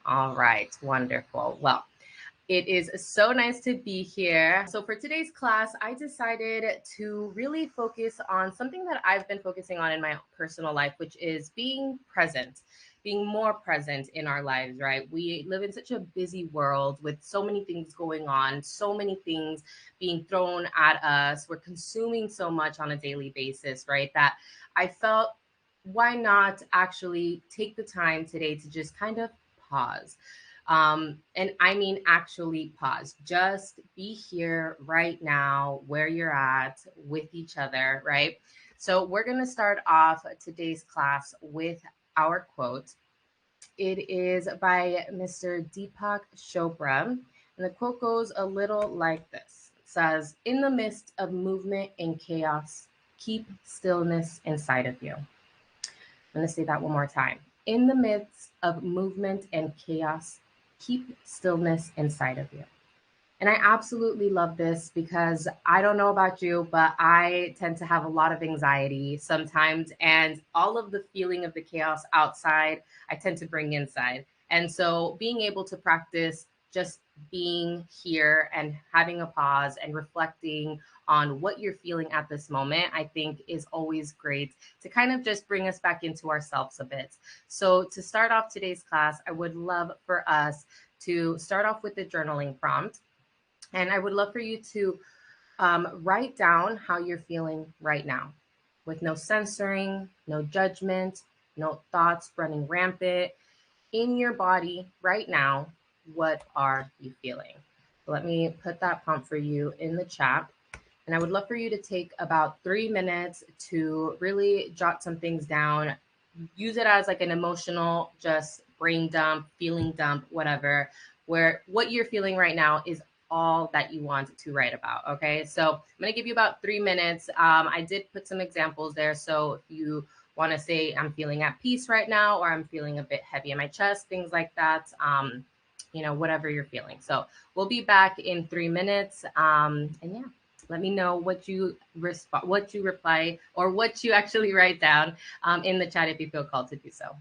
All right, wonderful. Well, it is so nice to be here. So, for today's class, I decided to really focus on something that I've been focusing on in my personal life, which is being present, being more present in our lives, right? We live in such a busy world with so many things going on, so many things being thrown at us. We're consuming so much on a daily basis, right? That I felt, why not actually take the time today to just kind of pause? And I mean, actually pause. Just be here right now where you're at with each other, right? So, we're going to start off today's class with our quote. It is by Mr. Deepak Chopra. And the quote goes a little like this. It says, "In the midst of movement and chaos, keep stillness inside of you." I'm going to say that one more time. In the midst of movement and chaos, keep stillness inside of you. And I absolutely love this because I don't know about you, but I tend to have a lot of anxiety sometimes. And all of the feeling of the chaos outside, I tend to bring inside. And so being able to practice just being here and having a pause and reflecting on what you're feeling at this moment, I think is always great to kind of just bring us back into ourselves a bit. So, to start off today's class, I would love for us to start off with the journaling prompt. And I would love for you to write down how you're feeling right now with no censoring, no judgment, no thoughts running rampant. In your body right now, what are you feeling? Let me put that prompt for you in the chat. And I would love for you to take about 3 minutes to really jot some things down. Use it as like an emotional, just brain dump, feeling dump, whatever, where what you're feeling right now is all that you want to write about. Okay. So I'm going to give you about 3 minutes. I did put some examples there. So if you want to say, I'm feeling at peace right now, or I'm feeling a bit heavy in my chest, things like that, whatever you're feeling. So we'll be back in 3 minutes. And yeah, let me know what you reply, or what you actually write down in the chat if you feel called to do so.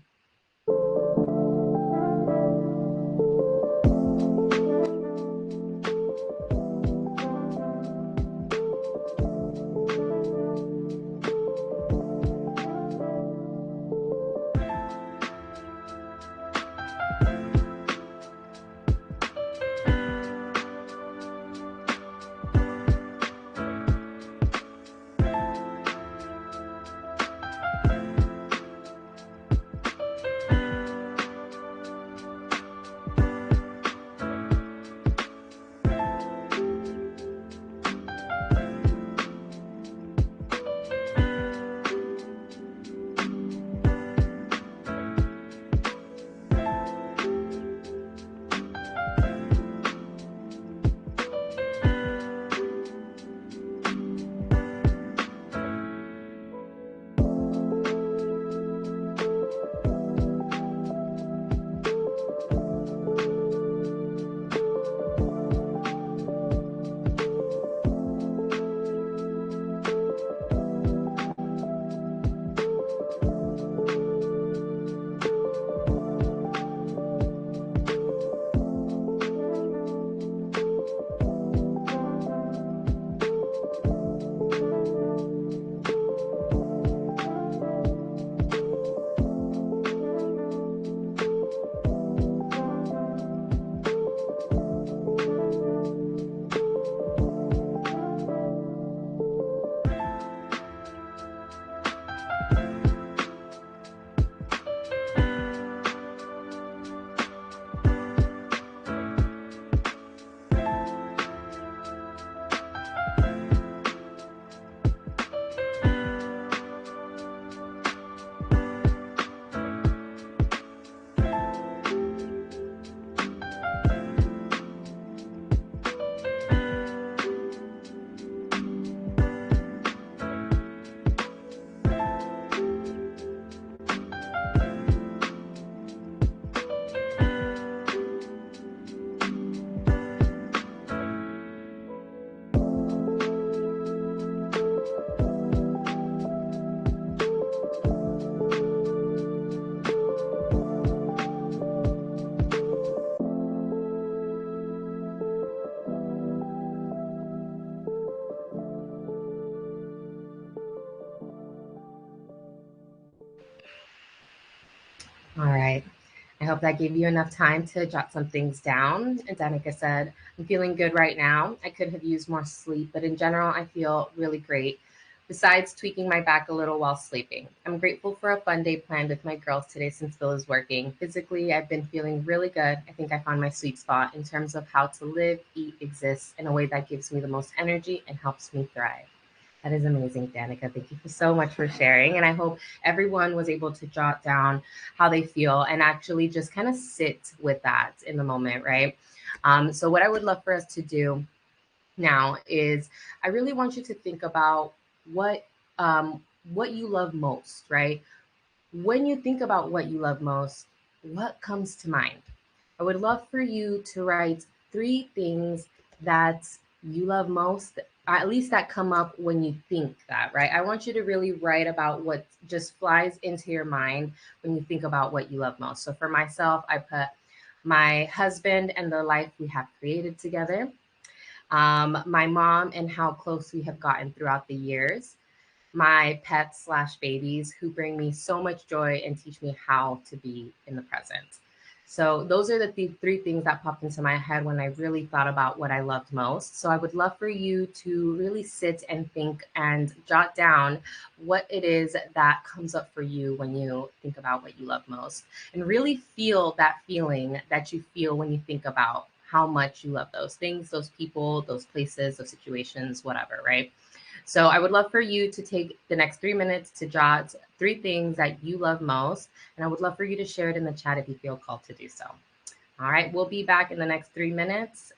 hope that gave you enough time to jot some things down. And Danica said, I'm feeling good right now. I could have used more sleep, but in general, I feel really great. Besides tweaking my back a little while sleeping, I'm grateful for a fun day planned with my girls today since Phil is working. Physically, I've been feeling really good. I think I found my sweet spot in terms of how to live, eat, exist in a way that gives me the most energy and helps me thrive. That is amazing, Danica. Thank you so much for sharing. And I hope everyone was able to jot down how they feel and actually just kind of sit with that in the moment, right? So, what I would love for us to do now is I really want you to think about what what you love most, right? When you think about what you love most, what comes to mind? I would love for you to write three things that you love most, at least that come up when you think that, right? I want you to really write about what just flies into your mind when you think about what you love most. So for myself, I put my husband and the life we have created together, my mom and how close we have gotten throughout the years, my pets slash babies who bring me so much joy and teach me how to be in the present. So those are the three things that popped into my head when I really thought about what I loved most. So I would love for you to really sit and think and jot down what it is that comes up for you when you think about what you love most, and really feel that feeling that you feel when you think about how much you love those things, those people, those places, those situations, whatever, right? So I would love for you to take the next 3 minutes to jot three things that you love most. And I would love for you to share it in the chat if you feel called to do so. All right, we'll be back in the next 3 minutes.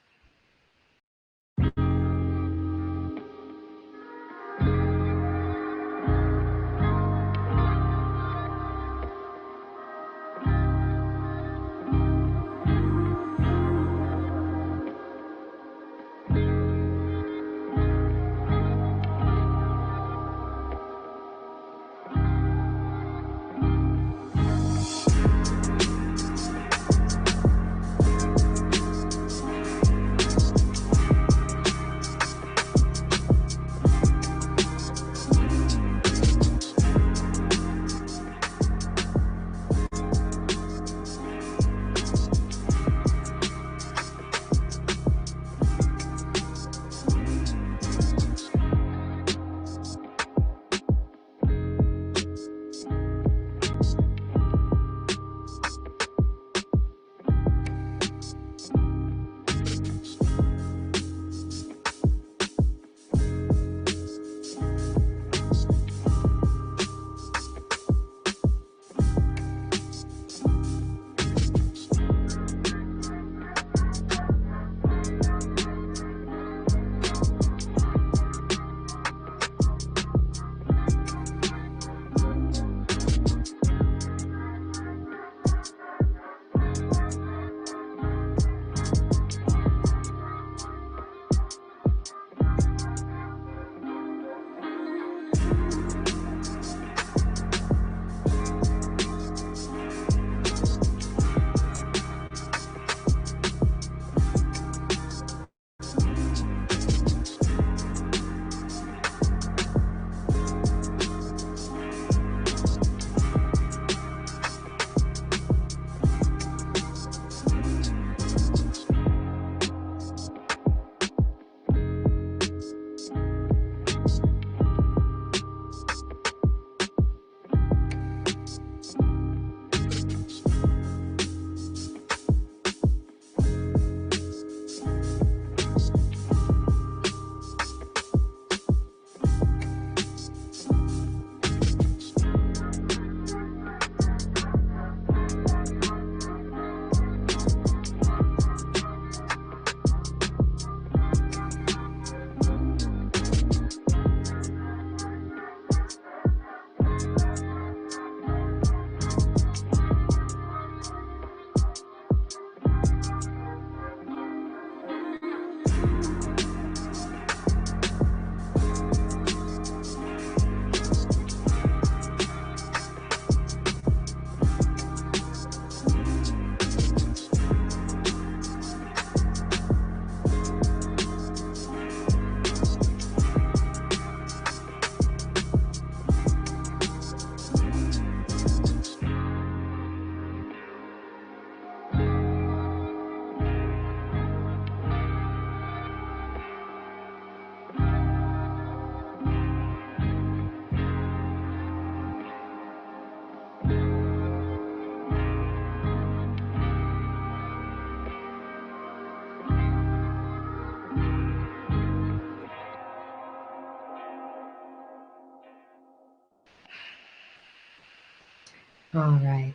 All right.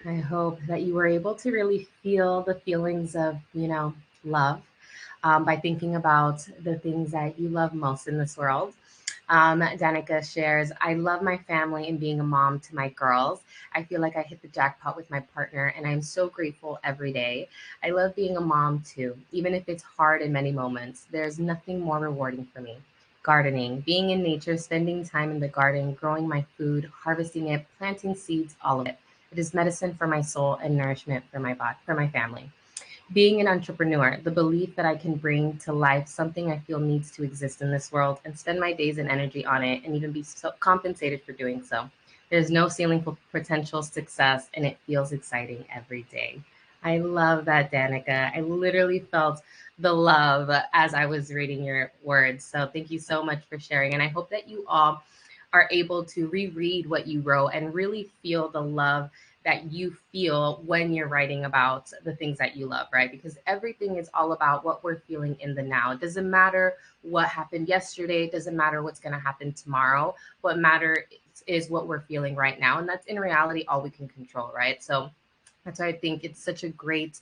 I hope that you were able to really feel the feelings of, love by thinking about the things that you love most in this world. Danica shares, I love my family and being a mom to my girls. I feel like I hit the jackpot with my partner, and I'm so grateful every day. I love being a mom too, even if it's hard in many moments. There's nothing more rewarding for me. Gardening, being in nature, spending time in the garden, growing my food, harvesting it, planting seeds, all of it. It is medicine for my soul and nourishment for my body, for my family. Being an entrepreneur, the belief that I can bring to life something I feel needs to exist in this world and spend my days and energy on it and even be compensated for doing so. There's no ceiling for potential success and it feels exciting every day. I love that, Danica. I literally felt the love as I was reading your words. So thank you so much for sharing. And I hope that you all are able to reread what you wrote and really feel the love that you feel when you're writing about the things that you love, right? Because everything is all about what we're feeling in the now. It doesn't matter what happened yesterday, it doesn't matter what's going to happen tomorrow. What matters is what we're feeling right now. And that's in reality all we can control, right? So that's why I think it's such a great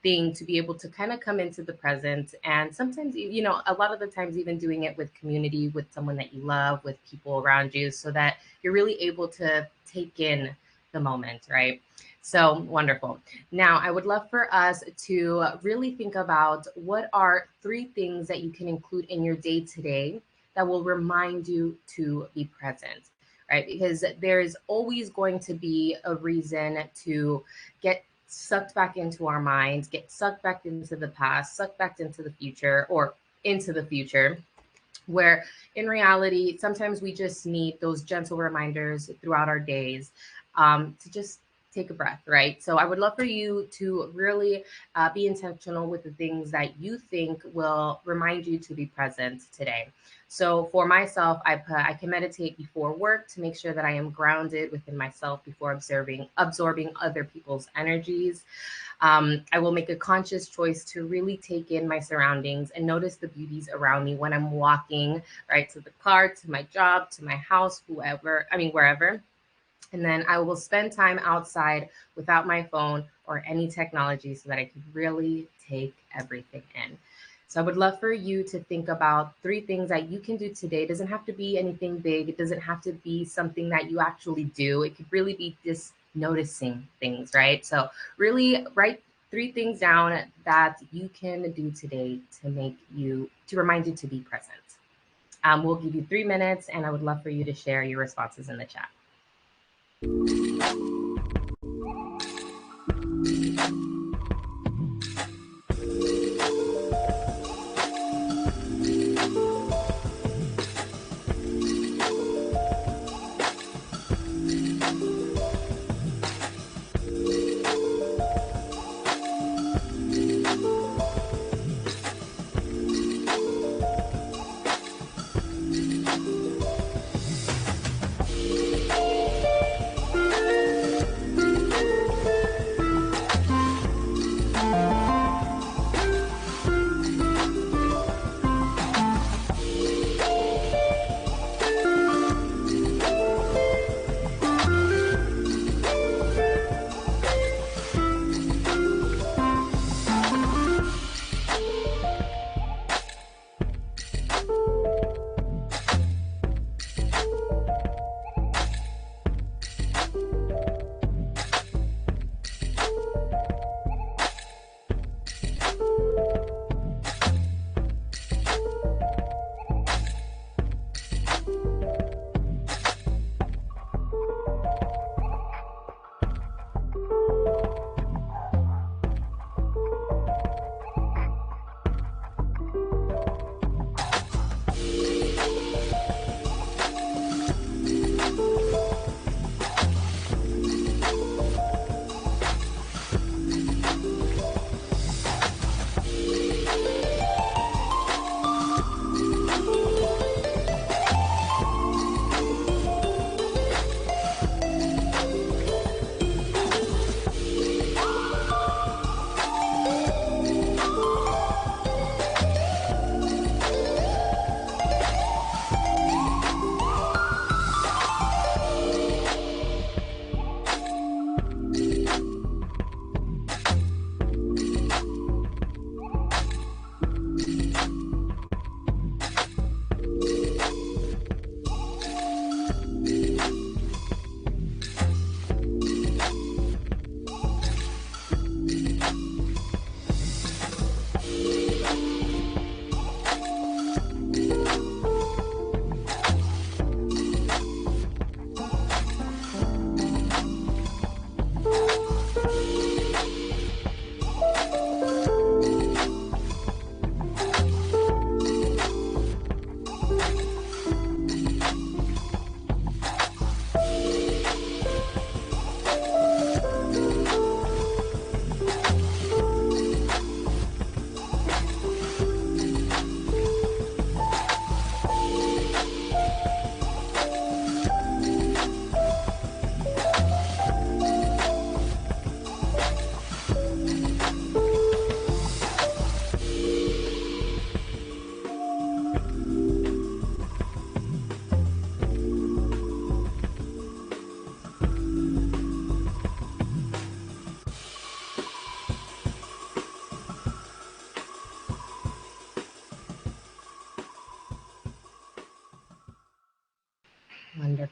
thing to be able to kind of come into the present. And sometimes, a lot of the times, even doing it with community, with someone that you love, with people around you, so that you're really able to take in the moment, right? So wonderful. Now, I would love for us to really think about what are three things that you can include in your day today that will remind you to be present, right? Because there's always going to be a reason to get sucked back into our minds, get sucked back into the past, sucked back into the future, or into the future, where in reality, sometimes we just need those gentle reminders throughout our days to just take a breath, right? So I would love for you to really be intentional with the things that you think will remind you to be present today. So for myself, I can meditate before work to make sure that I am grounded within myself before absorbing other people's energies. I will make a conscious choice to really take in my surroundings and notice the beauties around me when I'm walking, right, to the car, to my job, to my house, wherever. And then I will spend time outside without my phone or any technology so that I can really take everything in. So I would love for you to think about three things that you can do today. It doesn't have to be anything big. It doesn't have to be something that you actually do. It could really be just noticing things, right? So really write three things down that you can do today to remind you to be present. We'll give you 3 minutes, and I would love for you to share your responses in the chat.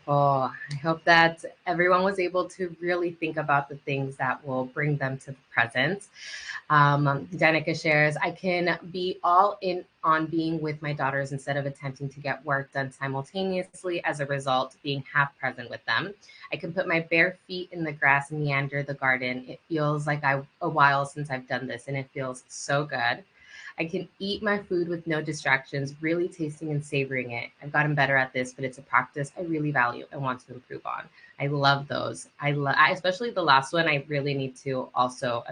Oh, I hope that everyone was able to really think about the things that will bring them to the present. Danica shares, I can be all in on being with my daughters instead of attempting to get work done simultaneously. As a result, being half present with them. I can put my bare feet in the grass and meander the garden. It feels like a while since I've done this, and it feels so good. I can eat my food with no distractions, really tasting and savoring it. I've gotten better at this, but it's a practice I really value and want to improve on. I love those. Especially the last one. I really need to also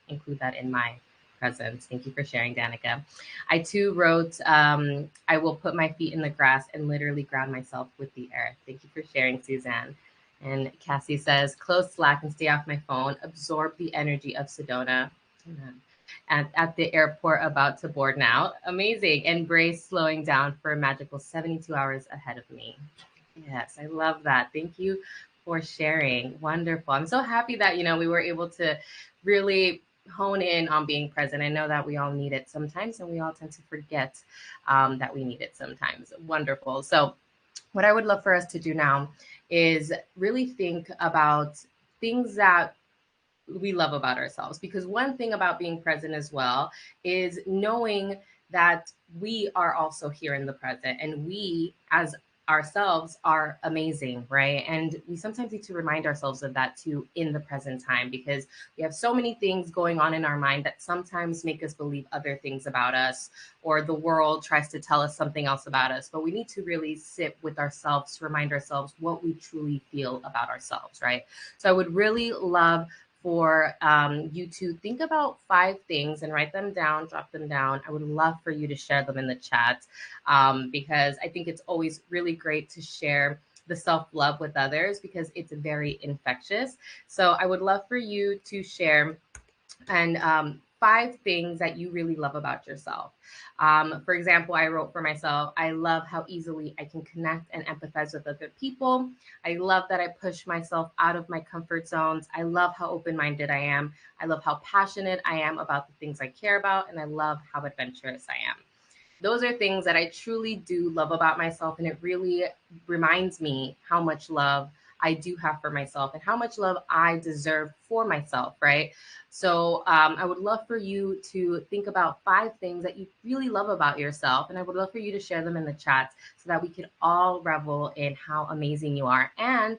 include that in my presence. Thank you for sharing, Danica. I too wrote, I will put my feet in the grass and literally ground myself with the earth. Thank you for sharing, Suzanne. And Cassie says, close Slack and stay off my phone, absorb the energy of Sedona. Amen. At the airport about to board now. Amazing. And Brace slowing down for a magical 72 hours ahead of me. Yes, I love that. Thank you for sharing. Wonderful. I'm so happy that, we were able to really hone in on being present. I know that we all need it sometimes, and we all tend to forget that we need it sometimes. Wonderful. So, what I would love for us to do now is really think about things that we love about ourselves, because one thing about being present as well is knowing that we are also here in the present, and we as ourselves are amazing, right? And we sometimes need to remind ourselves of that too in the present time, because we have so many things going on in our mind that sometimes make us believe other things about us, or the world tries to tell us something else about us. But we need to really sit with ourselves to remind ourselves what we truly feel about ourselves, right? So I would really love for you to think about 5 things and write them down, drop them down. I would love for you to share them in the chat, because I think it's always really great to share the self love with others, because it's very infectious. So I would love for you to share and 5 things that you really love about yourself. For example, I wrote for myself, I love how easily I can connect and empathize with other people. I love that I push myself out of my comfort zones. I love how open minded I am. I love how passionate I am about the things I care about. And I love how adventurous I am. Those are things that I truly do love about myself. And it really reminds me how much love I do have for myself and how much love I deserve for myself, right? So I would love for you to think about 5 things that you really love about yourself. And I would love for you to share them in the chat so that we can all revel in how amazing you are. And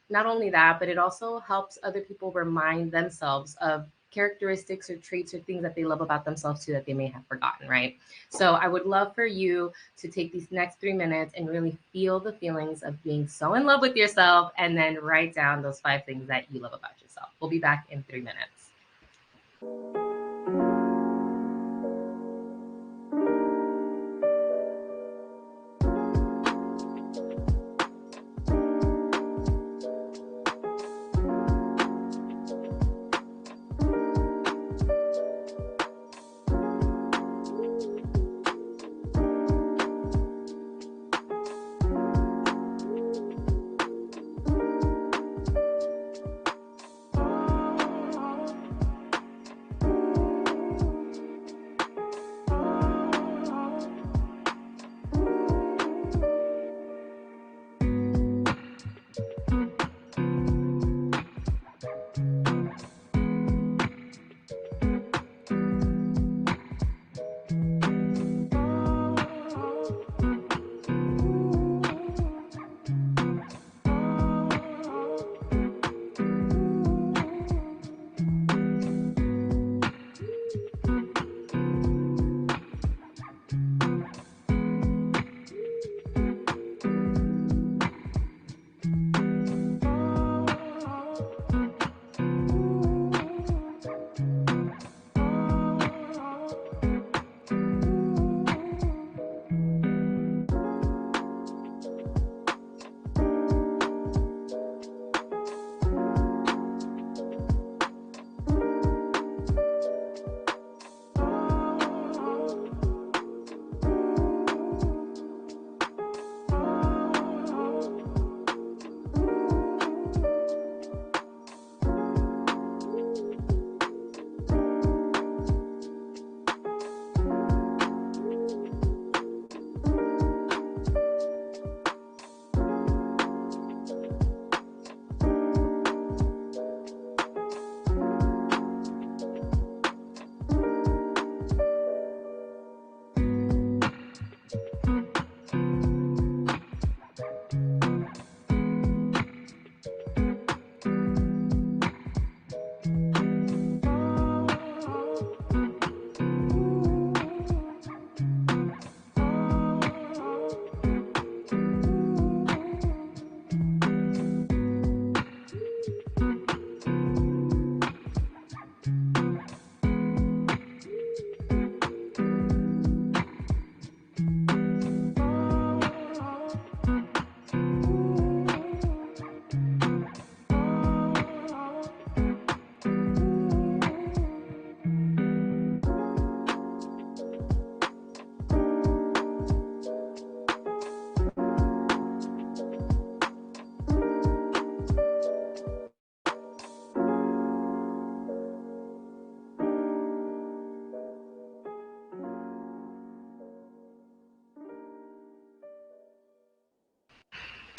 not only that, but it also helps other people remind themselves of characteristics or traits or things that they love about themselves too that they may have forgotten, right? So I would love for you to take these next 3 minutes and really feel the feelings of being so in love with yourself, and then write down those 5 things that you love about yourself. We'll be back in 3 minutes.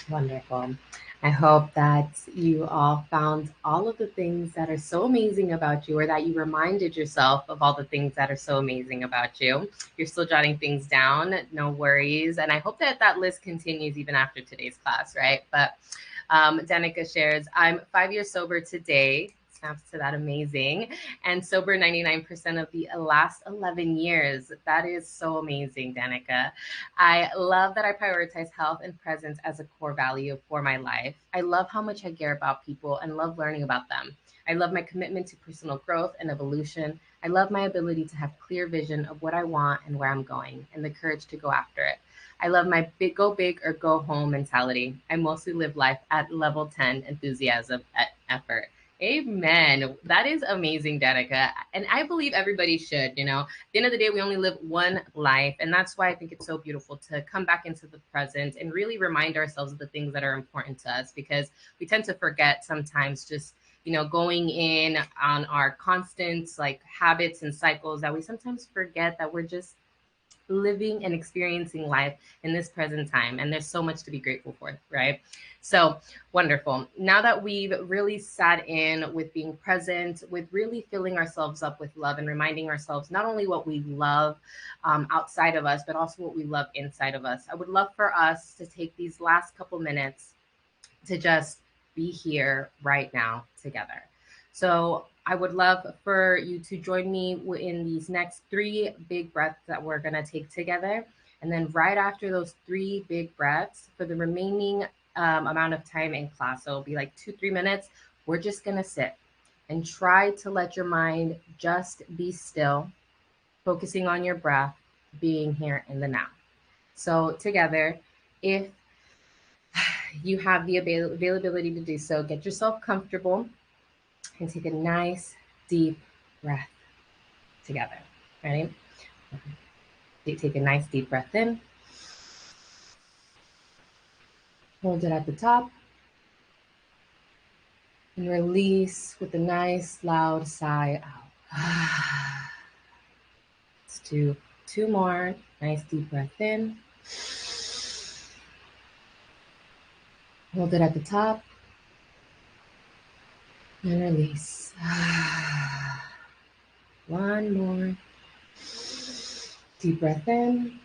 Wonderful. I hope that you all found all of the things that are so amazing about you, or that you reminded yourself of all the things that are so amazing about you. You're still jotting things down, no worries. And I hope that that list continues even after today's class, right? But Danica shares, I'm 5 years sober today. Snaps to that, amazing. And sober 99% of the last 11 years. That is so amazing, Danica. I love that I prioritize health and presence as a core value for my life. I love how much I care about people and love learning about them. I love my commitment to personal growth and evolution. I love my ability to have clear vision of what I want and where I'm going and the courage to go after it. I love my go big or go home mentality. I mostly live life at level 10 enthusiasm at effort. Amen. That is amazing, Danica. And I believe everybody should, at the end of the day, we only live one life. And that's why I think it's so beautiful to come back into the present and really remind ourselves of the things that are important to us, because we tend to forget sometimes, just going in on our constant like habits and cycles, that we sometimes forget that we're just living and experiencing life in this present time. And there's so much to be grateful for, right? So wonderful. Now that we've really sat in with being present, with really filling ourselves up with love and reminding ourselves not only what we love outside of us, but also what we love inside of us, I would love for us to take these last couple minutes to just be here right now together. So I would love for you to join me in these next three big breaths that we're going to take together. And then right after those three big breaths, for the remaining amount of time in class, so it'll be like 2-3 minutes, we're just going to sit and try to let your mind just be still, focusing on your breath, being here in the now. So together, if you have the availability to do so, get yourself comfortable and take a nice deep breath together. Ready? Take a nice deep breath in. Hold it at the top. And release with a nice loud sigh out. Let's do two more. Nice deep breath in. Hold it at the top. And release. One more. Deep breath in.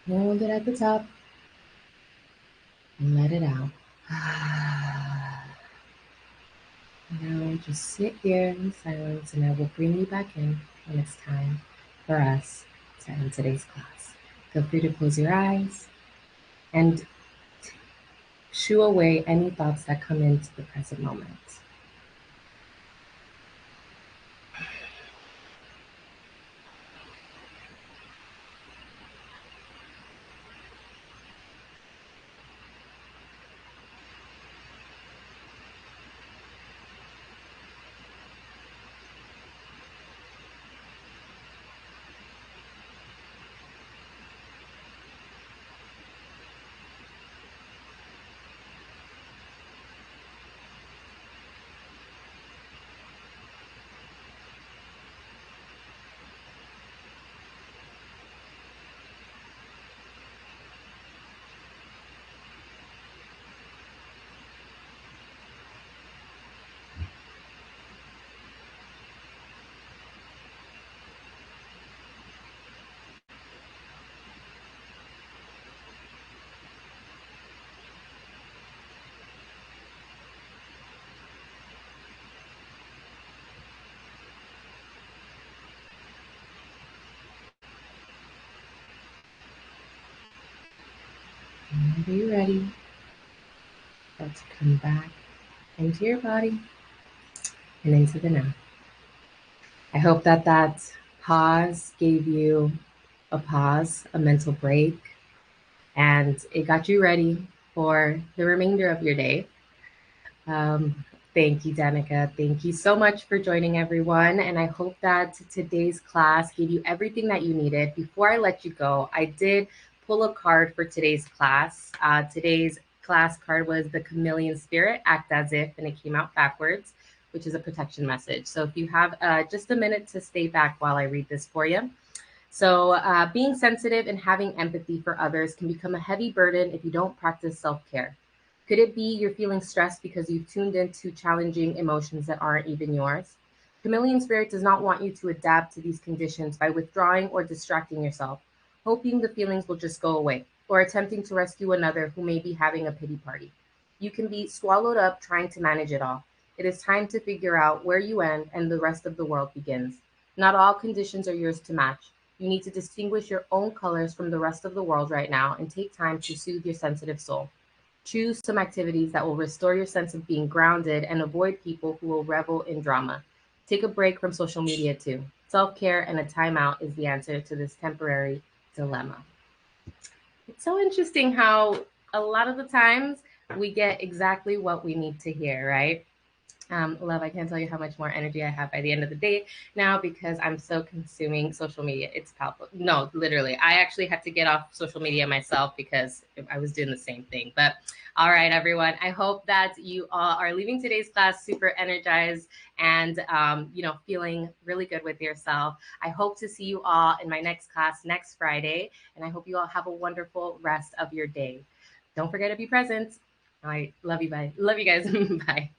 Hold it at the top. And let it out. Now just sit here in silence, and I will bring you back in when it's time for us to end today's class. Feel free to close your eyes and shoo away any thoughts that come into the present moment. Whenever you're ready, let's come back into your body and into the now. I hope that that pause gave you a pause, a mental break, and it got you ready for the remainder of your day. Thank you, Danica. Thank you so much for joining, everyone. And I hope that today's class gave you everything that you needed. Before I let you go, I did pull a card for today's class. Today's class card was the Chameleon Spirit, Act As If, and it came out backwards, which is a protection message. So if you have just a minute to stay back while I read this for you. So, being sensitive and having empathy for others can become a heavy burden if you don't practice self care. Could it be you're feeling stressed because you've tuned into challenging emotions that aren't even yours? Chameleon Spirit does not want you to adapt to these conditions by withdrawing or distracting yourself, hoping the feelings will just go away, or attempting to rescue another who may be having a pity party. You can be swallowed up trying to manage it all. It is time to figure out where you end and the rest of the world begins. Not all conditions are yours to match. You need to distinguish your own colors from the rest of the world right now and take time to soothe your sensitive soul. Choose some activities that will restore your sense of being grounded and avoid people who will revel in drama. Take a break from social media too. Self care and a timeout is the answer to this temporary dilemma. It's so interesting how a lot of the times we get exactly what we need to hear, right? Love, I can't tell you how much more energy I have by the end of the day now because I'm so consuming social media. It's palpable. No, literally. I actually had to get off social media myself because I was doing the same thing. But all right, everyone. I hope that you all are leaving today's class super energized and, feeling really good with yourself. I hope to see you all in my next class next Friday. And I hope you all have a wonderful rest of your day. Don't forget to be present. All right. Love you. Bye. Love you guys. Bye.